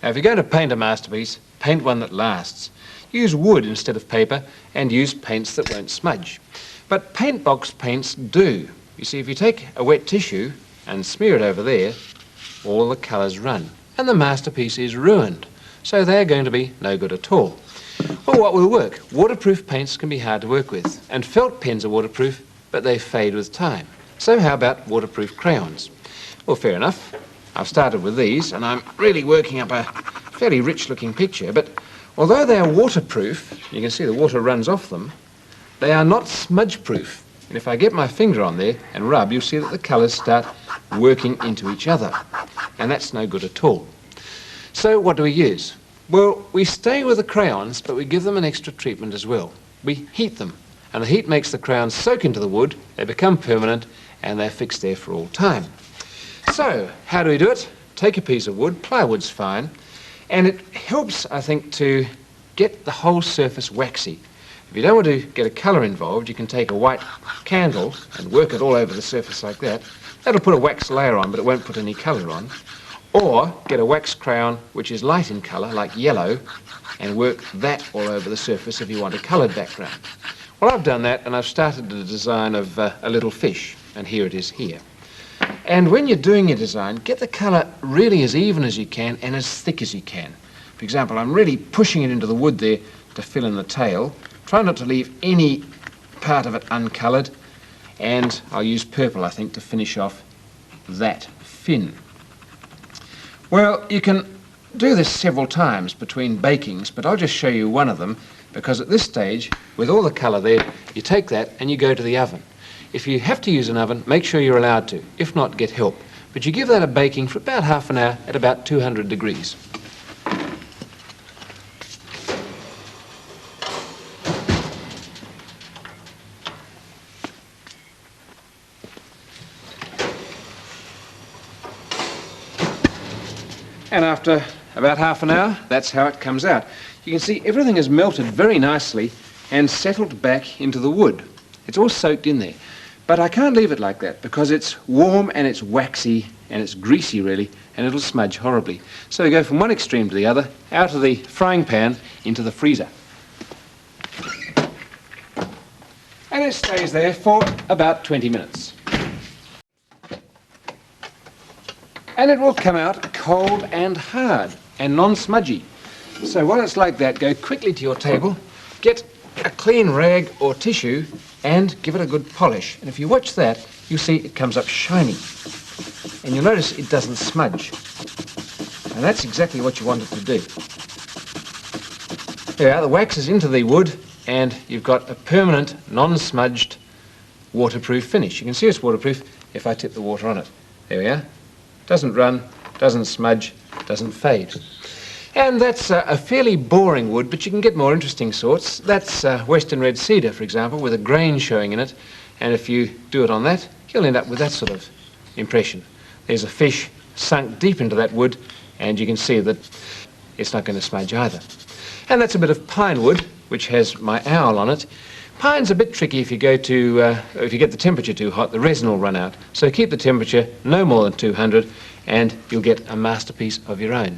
Now, if you're going to paint a masterpiece, paint one that lasts. Use wood instead of paper and use paints that won't smudge. But paint box paints do. You see, if you take a wet tissue and smear it over there, all the colours run and the masterpiece is ruined. So they're going to be no good at all. Well, what will work? Waterproof paints can be hard to work with, and felt pens are waterproof, but they fade with time. So how about waterproof crayons? Well, fair enough. I've started with these, and I'm really working up a fairly rich-looking picture, but although they are waterproof, you can see the water runs off them, they are not smudge-proof. And if I get my finger on there and rub, you'll see that the colours start working into each other, and that's no good at all. So what do we use? Well, we stay with the crayons, but we give them an extra treatment as well. We heat them, and the heat makes the crayons soak into the wood, they become permanent, and they're fixed there for all time. So, how do we do it? Take a piece of wood, plywood's fine, and it helps, I think, to get the whole surface waxy. If you don't want to get a colour involved, you can take a white candle and work it all over the surface like that. That'll put a wax layer on, but it won't put any colour on. Or get a wax crayon which is light in colour, like yellow, and work that all over the surface if you want a coloured background. Well, I've done that, and I've started the design of a little fish, and here it is here. And when you're doing your design, get the colour really as even as you can and as thick as you can. For example, I'm really pushing it into the wood there to fill in the tail. Try not to leave any part of it uncoloured, and I'll use purple, I think, to finish off that fin. Well, you can do this several times between bakings, but I'll just show you one of them, because at this stage, with all the colour there, you take that and you go to the oven. If you have to use an oven, make sure you're allowed to. If not, get help. But you give that a baking for about half an hour at about 200 degrees. And after about half an hour, that's how it comes out. You can see everything is melted very nicely and settled back into the wood. It's all soaked in there. But I can't leave it like that because it's warm and it's waxy and it's greasy really, and it'll smudge horribly. So we go from one extreme to the other, out of the frying pan into the freezer. And it stays there for about 20 minutes. And it will come out cold and hard and non-smudgy. So while it's like that, go quickly to your table, get a clean rag or tissue and give it a good polish. And if you watch that, you'll see it comes up shiny. And you'll notice it doesn't smudge. And that's exactly what you want it to do. There we are, the wax is into the wood and you've got a permanent, non-smudged, waterproof finish. You can see it's waterproof if I tip the water on it. There we are. Doesn't run, doesn't smudge, doesn't fade. And that's a fairly boring wood, but you can get more interesting sorts. That's western red cedar, for example, with a grain showing in it. And if you do it on that, you'll end up with that sort of impression. There's a fish sunk deep into that wood, and you can see that it's not going to smudge either. And that's a bit of pine wood, which has my owl on it. Pine's a bit tricky if you go to, if you get the temperature too hot, the resin will run out. So keep the temperature no more than 200 and you'll get a masterpiece of your own.